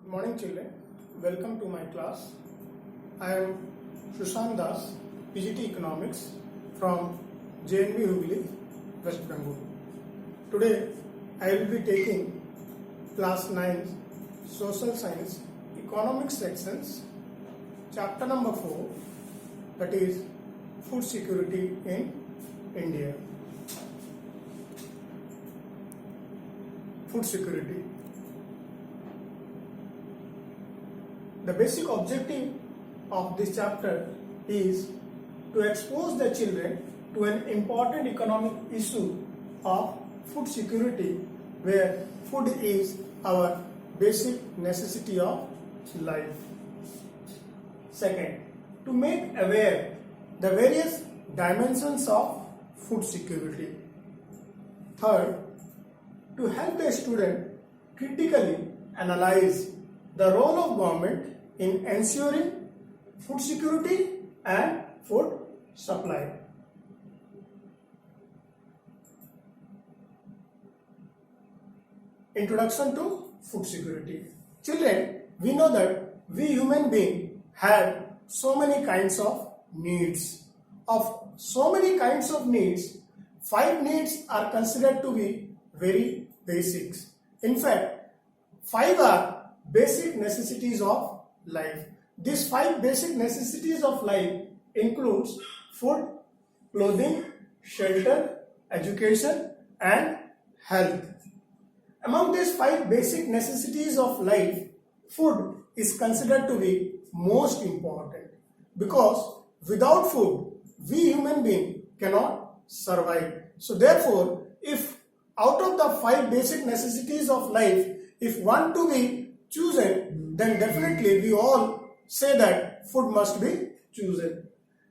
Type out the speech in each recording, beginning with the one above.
Good morning children, welcome to my class. I am Sushant Das, PGT Economics from JNV Hooghly, West Bengal. Today I will be taking class 9 Social Science Economics sections, chapter number 4, that is Food Security in India. Food security. The basic objective of this chapter is to expose the children to an important economic issue of food security, where food is our basic necessity of life. Second, to make aware the various dimensions of food security. Third, to help the student critically analyze the role of government in ensuring food security and food supply. Introduction to food security. Children, we know that we human beings have so many kinds of needs. Of so many kinds of needs, 5 needs are considered to be very basics. In fact, 5 are basic necessities of life. These 5 basic necessities of life includes food, clothing, shelter, education and health. Among these 5 basic necessities of life, food is considered to be most important, because without food we human beings cannot survive. So therefore, if out of the 5 basic necessities of life, if one to be chosen, then definitely we all say that food must be chosen.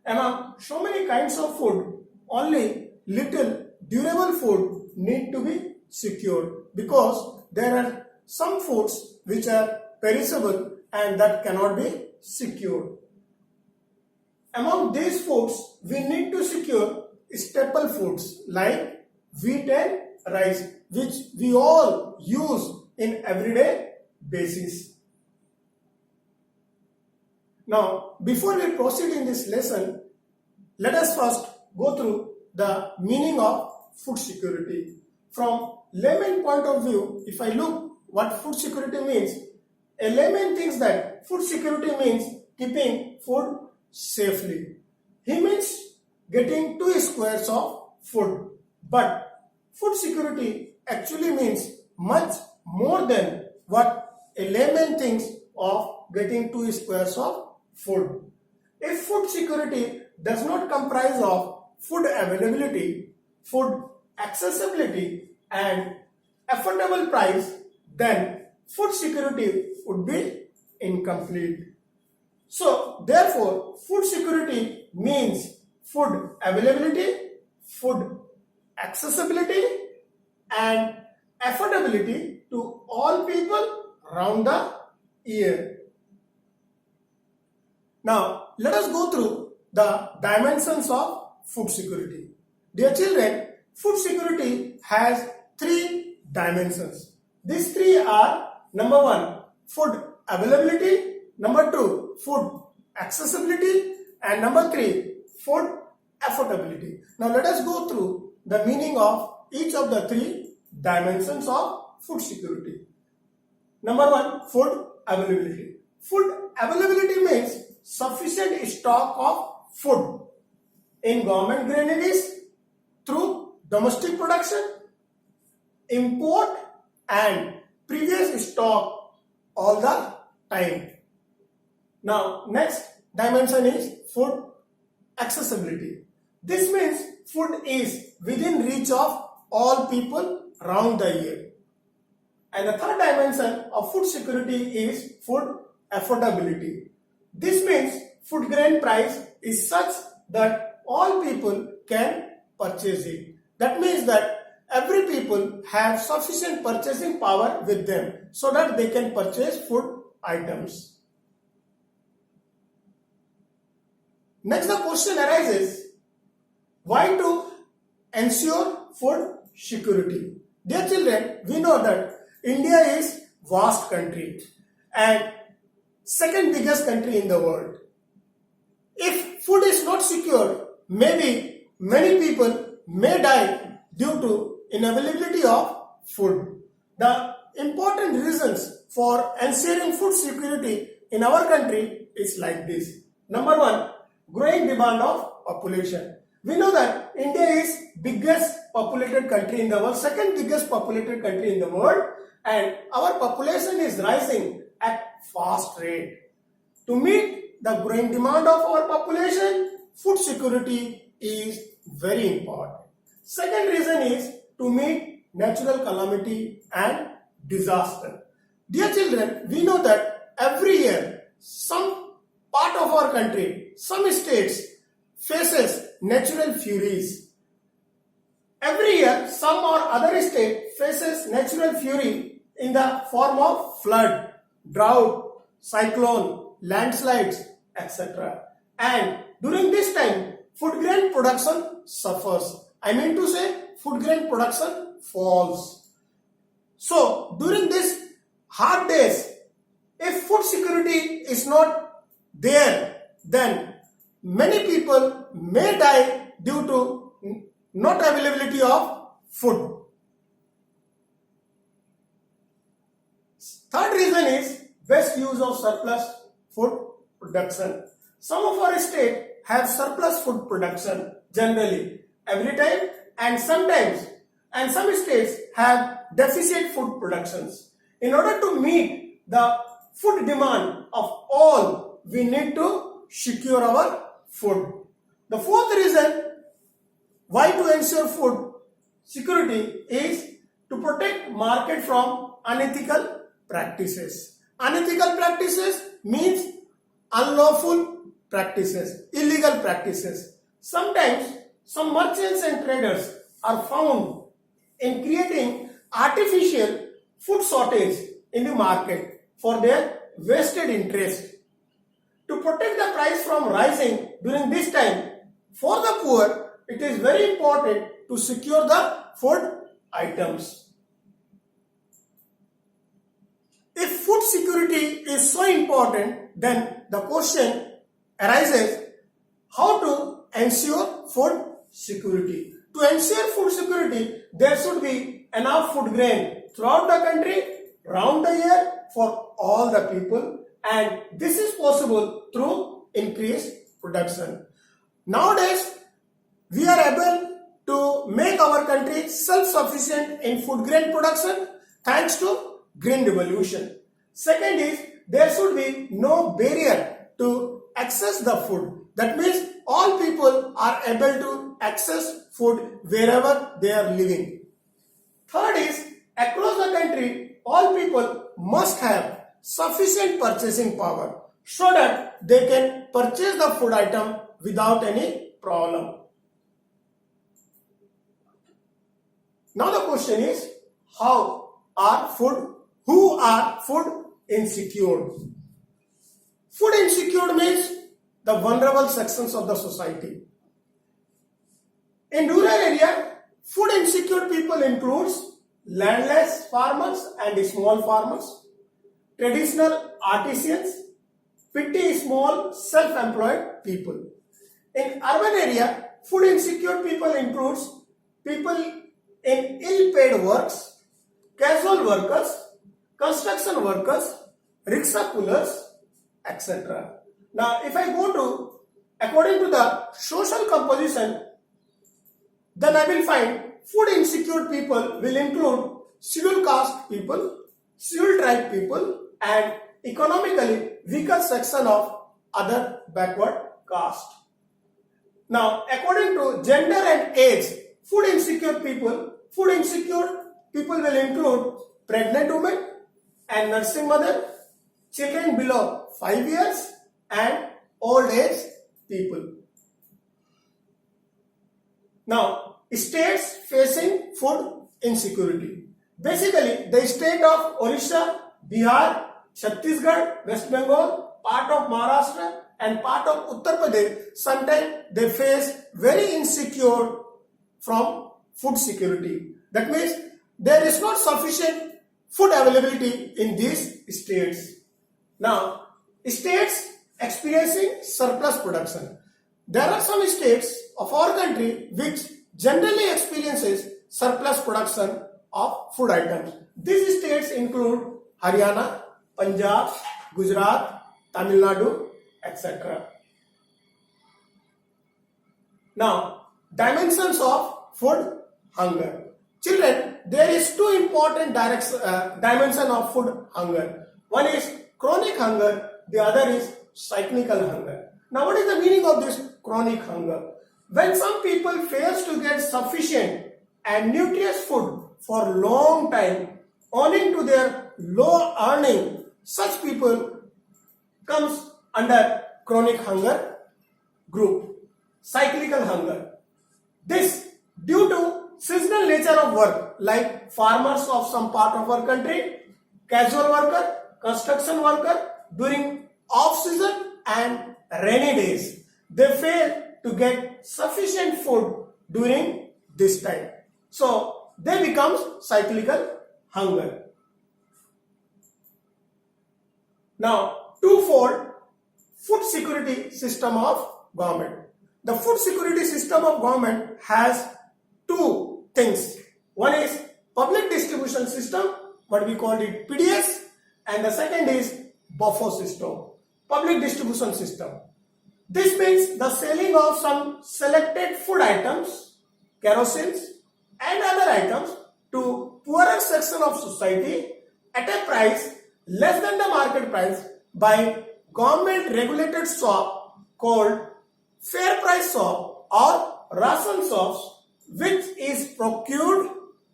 Among so many kinds of food, only little durable food need to be secured, because there are some foods which are perishable and that cannot be secured. Among these foods, we need to secure staple foods like wheat and rice, which we all use in everyday basis. Now, before we proceed in this lesson, let us first go through the meaning of food security. From layman point of view, if I look what food security means, a layman thinks that food security means keeping food safely. He means getting 2 squares of food. But food security actually means much more than what a layman thinks of getting 2 squares of food. If food security does not comprise of food availability, food accessibility and affordable price, then food security would be incomplete. So therefore, food security means food availability, food accessibility and affordability to all people around the year. Now, let us go through the dimensions of food security. Dear children, food security has 3 dimensions. These 3 are: number 1, food availability; number 2, food accessibility; and number 3, food affordability. Now, let us go through the meaning of each of the 3 dimensions of food security. Number 1, food availability. Food availability means sufficient stock of food in government granaries through domestic production, import and previous stock all the time. Now, next dimension is food accessibility. This means food is within reach of all people around the year. And the third dimension of food security is food affordability. This means food grain price is such that all people can purchase it. That means that every people have sufficient purchasing power with them so that they can purchase food items. Next, the question arises, why to ensure food security? Dear children, we know that India is vast country and second biggest country in the world. If food is not secured, maybe many people may die due to inavailability of food. The important reasons for ensuring food security in our country is like this. Number one, growing demand of population. We know that India is biggest populated country in the world, second biggest populated country in the world, and our population is rising at fast rate. To meet the growing demand of our population, food security is very important. Second reason is to meet natural calamity and disaster. Dear children, we know that every year some part of our country, some states faces natural furies. Every year some or other state faces natural fury in the form of flood, drought, cyclone, landslides, etc. And during this time, food grain production suffers. I mean to say, food grain production falls. So, during these hard days, if food security is not there, then many people may die due to not availability of food. Third reason is best use of surplus food production. Some of our states have surplus food production generally every time, and sometimes, and some states have deficit food productions. In order to meet the food demand of all, we need to secure our food. The fourth reason why to ensure food security is to protect market from unethical practices. Unethical practices means unlawful practices, illegal practices. Sometimes some merchants and traders are found in creating artificial food shortage in the market for their vested interest. To protect the price from rising during this time, for the poor, it is very important to secure the food items. If food security is so important, then the question arises, how to ensure food security? To ensure food security, there should be enough food grain throughout the country, round the year, for all the people, and this is possible through increased production. Nowadays, we are able to make our country self-sufficient in food grain production thanks to Green Revolution. Second is, there should be no barrier to access the food. That means all people are able to access food wherever they are living. Third is, across the country, all people must have sufficient purchasing power so that they can purchase the food item without any problem. Now the question is, who are food insecure? Food insecure means the vulnerable sections of the society. In rural area, food insecure people includes landless farmers and small farmers, traditional artisans, petty small self-employed people. In urban area, food insecure people includes people in ill-paid works, casual workers, construction workers, rickshaw pullers, etc. Now, if I go to, according to the social composition, then I will find food insecure people will include scheduled caste people, scheduled tribe people, and economically weaker section of other backward caste. Now, according to gender and age, food insecure people will include pregnant women and nursing mother, children below 5 years, and old age people. Now, states facing food insecurity. Basically, the state of Orissa, Bihar, Chhattisgarh, West Bengal, part of Maharashtra, and part of Uttar Pradesh, sometimes they face very insecure from food security. That means there is not sufficient food availability in these states. Now, states experiencing surplus production. There are some states of our country which generally experiences surplus production of food items. These states include Haryana, Punjab, Gujarat, Tamil Nadu, etc. Now, dimensions of food hunger. Children, there is two important dimension of food hunger. One is chronic hunger, the other is cyclical hunger. Now, what is the meaning of this chronic hunger? When some people fails to get sufficient and nutritious food for long time owing to their low earning, such people comes under chronic hunger group. Cyclical hunger. This due to seasonal nature of work, like farmers of some part of our country, casual worker, construction worker during off season and rainy days, they fail to get sufficient food during this time. So they become cyclical hunger. Now, twofold food security system of government. The food security system of government has two things. One is public distribution system, what we call it PDS, and the second is buffer system, public distribution system. This means the selling of some selected food items, kerosene and other items to poorer section of society at a price less than the market price by government regulated shop called fair price shop or ration shops, which is procured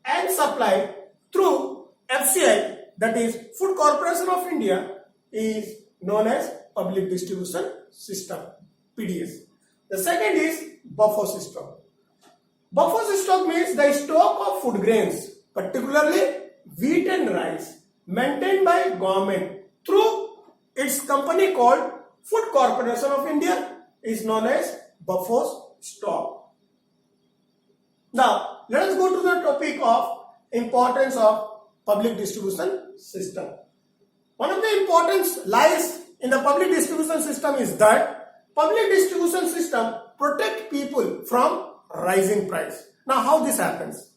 and supplied through FCI, that is Food Corporation of India, is known as public distribution system, PDS. The second is buffer system. Buffer system means the stock of food grains, particularly wheat and rice, maintained by government through its company called Food Corporation of India, is known as buffer stock. Now, let us go to the topic of importance of public distribution system. One of the importance lies in the public distribution system is that public distribution system protect people from rising price. Now, how this happens?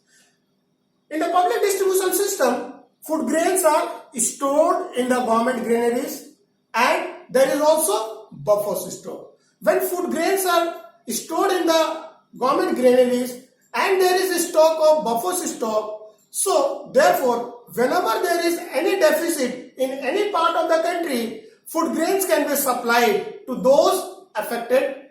In the public distribution system, food grains are stored in the government granaries and there is also buffer system. When food grains are stored in the government granaries and there is a stock of buffer stock, so therefore whenever there is any deficit in any part of the country, food grains can be supplied to those affected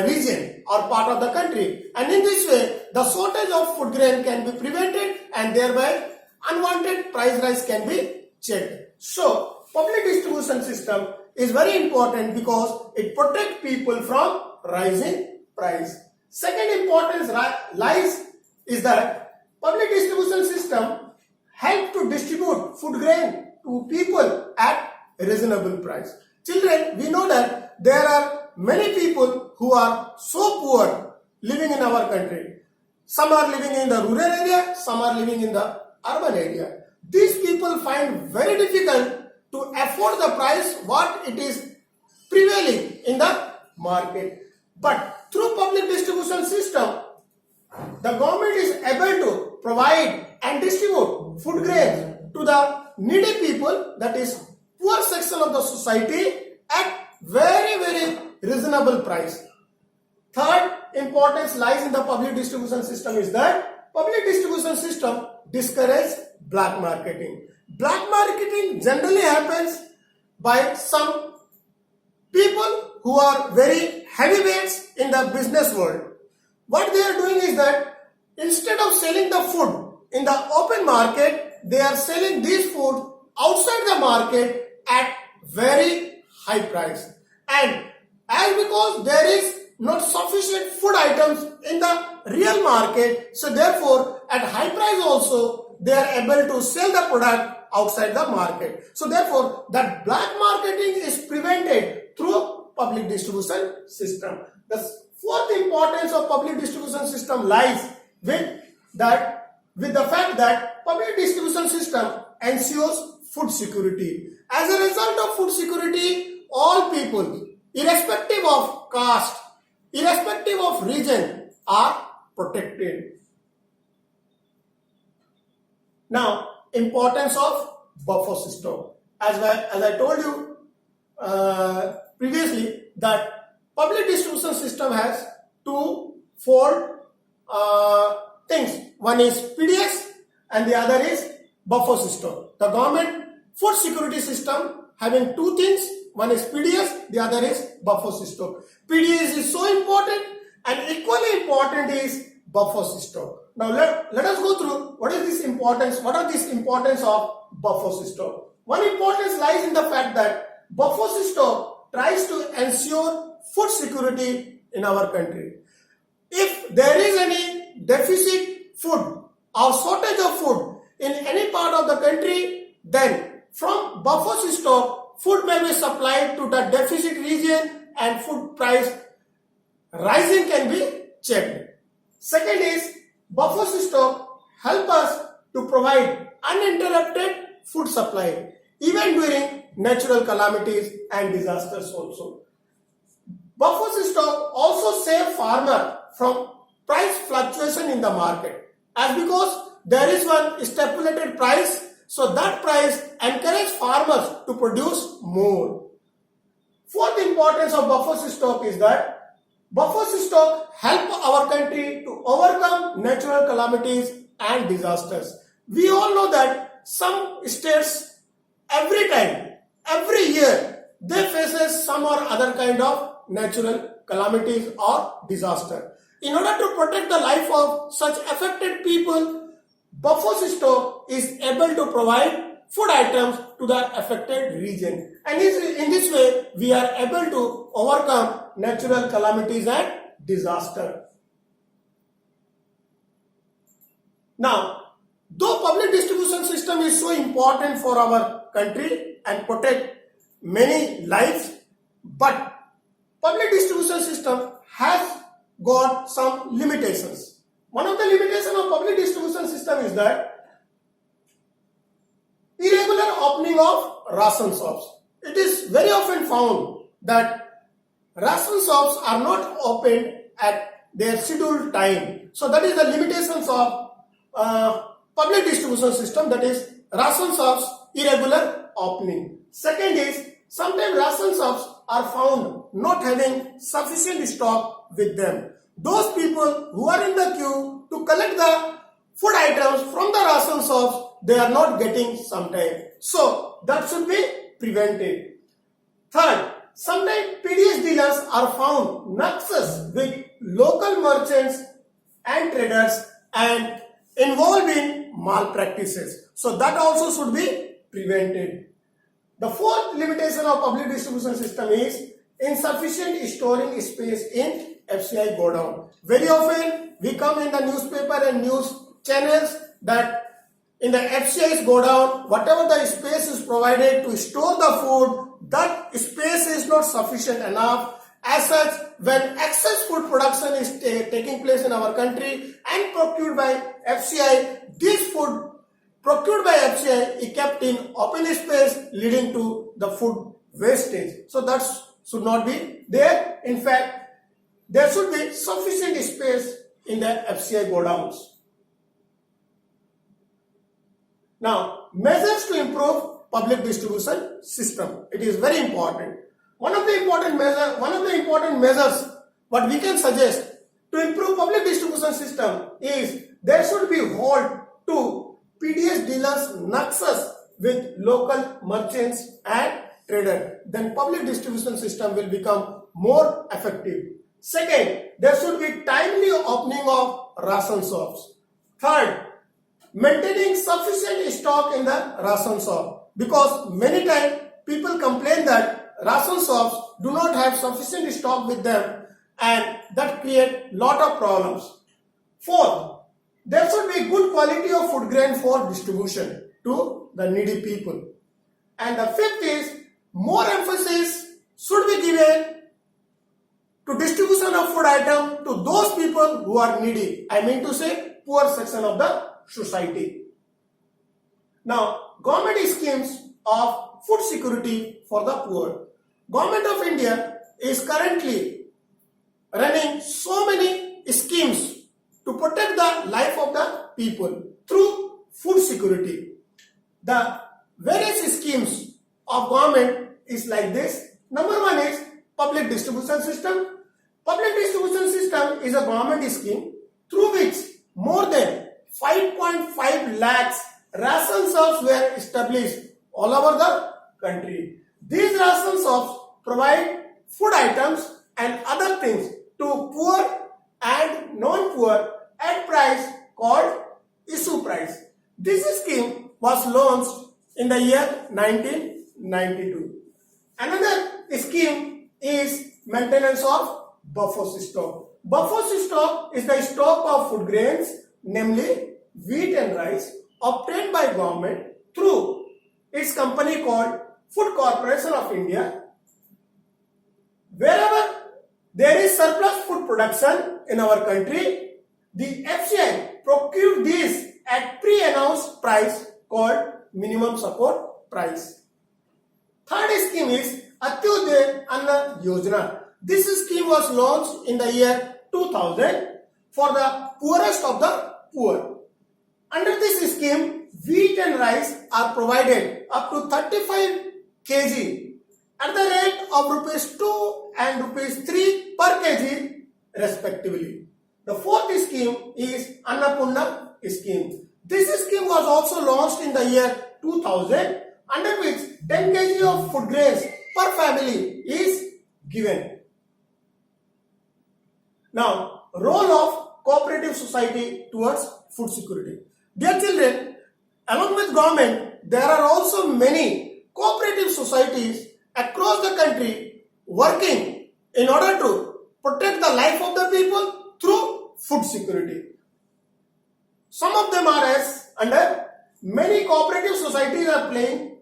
region or part of the country, and in this way the shortage of food grain can be prevented and thereby unwanted price rise can be checked. So public distribution system is very important because it protects people from rising price. Second importance lies is that public distribution system help to distribute food grain to people at a reasonable price. Children, we know that there are many people who are so poor living in our country. Some are living in the rural area, some are living in the urban area. These people find very difficult to afford the price what it is prevailing in the market. But through public distribution system, the government is able to provide and distribute food grains to the needy people, that is poor section of the society, at very reasonable price. Third importance lies in the public distribution system is that public distribution system discourages black marketing. Black marketing generally happens by some people who are very heavyweights in the business world. What they are doing is that instead of selling the food in the open market, they are selling this food outside the market at very high price. And as because there is not sufficient food items in the real market, so therefore at high price also they are able to sell the product outside the market. So therefore that black marketing is prevented through public distribution system. The fourth importance of public distribution system lies with the fact that public distribution system ensures food security. As a result of food security, all people, irrespective of caste, irrespective of region, are protected. Now, importance of buffer system. As I told you previously, that public distribution system has four things. One is PDS and the other is buffer system. The government food security system having two things. One is PDS, the other is buffer system. PDS is so important, and equally important is buffer system. Now let us go through what are these importance of buffer system. One importance lies in the fact that buffer system tries to ensure food security in our country. If there is any deficit food or shortage of food in any part of the country, then from buffer system, food may be supplied to the deficit region and food price rising can be checked. Second is, buffer system help us to provide uninterrupted food supply even during natural calamities and disasters also. Buffer system also save farmer from price fluctuation in the market, as because there is one stipulated price, so that price encourages farmers to produce more. Fourth importance of buffer stock is that buffer stock help our country to overcome natural calamities and disasters. We all know that some states every year they faces some or other kind of natural calamities or disaster. In order to protect the life of such affected people, buffer stock is able to provide food items to the affected region, and in this way we are able to overcome natural calamities and disaster. Now, though public distribution system is so important for our country and protect many lives, but public distribution system has got some limitations. One of the limitations of public distribution system is that irregular opening of ration shops. It is very often found that ration shops are not opened at their scheduled time. So that is the limitations of public distribution system, that is ration shops irregular opening. Second is, sometimes ration shops are found not having sufficient stock with them. Those people who are in the queue to collect the food items from the ration shops, they are not getting sometimes. So that should be prevented. Third, sometimes PDS dealers are found nexus with local merchants and traders and involved in malpractices. So that also should be prevented. The fourth limitation of public distribution system is insufficient storing space in FCI godown. Very often we come in the newspaper and news channels that in the FCI's godown, whatever the space is provided to store the food, that space is not sufficient enough. As such, when excess food production is taking place in our country and procured by FCI, this food procured by FCI is kept in open space, leading to the food wastage. So that should not be there. In fact, there should be sufficient space in the FCI godowns. Now, measures to improve public distribution system. It is very important. One of the important measures what we can suggest to improve public distribution system is there should be halt to PDS dealers nexus with local merchants and traders. Then public distribution system will become more effective. Second, there should be timely opening of ration shops. Third, maintaining sufficient stock in the ration shop, because many times people complain that ration shops do not have sufficient stock with them, and that create lot of problems. Fourth, there should be good quality of food grain for distribution to the needy people. And the fifth is, more emphasis should be given to distribution of food item to those people who are needy. I mean to say poor section of the society. Now, government schemes of food security for the poor. Government of India is currently running so many schemes to protect the life of the people through food security. The various schemes of government is like this. Number one is public distribution system. Public distribution system is a government scheme through which more than 5.5 lakhs ration shops were established all over the country. These ration shops provide food items and other things to poor and non-poor at price called issue price. This scheme was launched in the year 1992. Another scheme is maintenance of buffer stock. Buffer stock is the stock of food grains, namely wheat and rice, obtained by government through its company called Food Corporation of India. Wherever there is surplus food production in our country, the FCI procured these at pre-announced price called minimum support price. Third scheme is Antyodaya Anna Yojana. This scheme was launched in the year 2000 for the poorest of the poor. Under this scheme, wheat and rice are provided up to 35 kg at the rate of rupees 2 and rupees 3 per kg respectively. The fourth scheme is Annapurna scheme. This scheme was also launched in the year 2000, under which 10 kg of food grains per family is given. Now, role of cooperative society towards food security. Dear children, along with government, there are also many cooperative societies across the country working in order to protect the life of the people through food security. Some of them are as under. Many cooperative societies are playing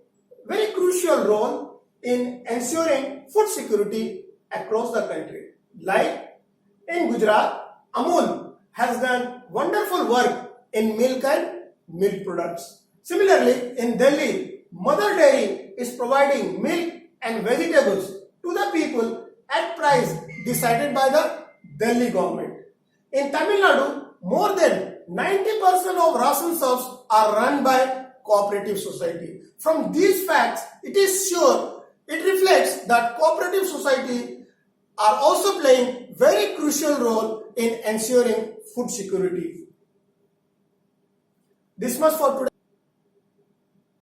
very crucial role in ensuring food security across the country. Like in Gujarat, Amul has done wonderful work in milk and milk products. Similarly, in Delhi, Mother Dairy is providing milk and vegetables to the people at price decided by the Delhi government. In Tamil Nadu, more than 90% of ration shops are run by cooperative society. From these facts, it is sure, it reflects that cooperative society are also playing very crucial role in ensuring food security. This much for today.